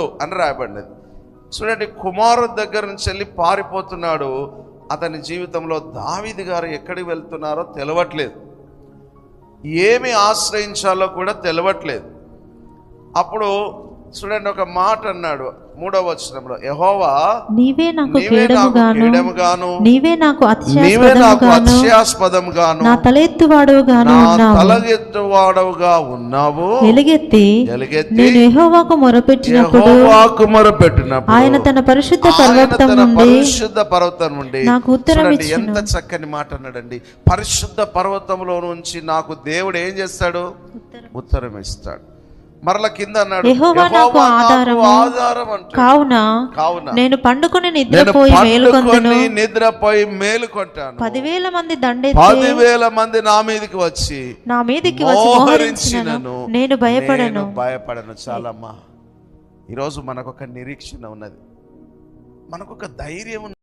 కుమారుడు అని రాయబడినది. చూడండి, కుమారుడు దగ్గర నుంచి వెళ్ళి పారిపోతున్నాడు. అతని జీవితంలో దావీదు గారు ఎక్కడికి వెళ్తున్నారో తెలవట్లేదు, ఏమి ఆశ్రయించాలో కూడా తెలవట్లేదు. అప్పుడు చూడండి, ఒక మాట అన్నాడు 3వ వచనంలో, యెహోవా నీవే నాకు కేడముగాను నీవే నాకు అత్యాస్పదముగాను నా తలెత్తువాడవుగాను ఉన్నావు. ఎలుగెత్తి నేను యెహోవాకు మొరపెట్టినప్పుడు ఆయన తన పరిశుద్ధ పర్వతం నుండి నాకు ఉత్తరం ఇచ్చెను. ఎంత చక్కని మాట అన్నాడండి. పరిశుద్ధ పర్వతంలో నుంచి నాకు దేవుడు ఏం చేస్తాడు? ఉత్తరం ఇస్తాడు. మరల కింద అన్నాడు, యెహోవా నాకు ఆధారం కావున నేను పండుకొని నిద్రపోయి మేలుకొంటాను. 10,000 మంది 10,000 మంది నా మీదకి వచ్చి మోహరించినను నేను భయపడను. చాలమ్మా, ఈరోజు మనకొక నిరీక్షణ ఉన్నది, మనకొక ధైర్యం ఉన్నది.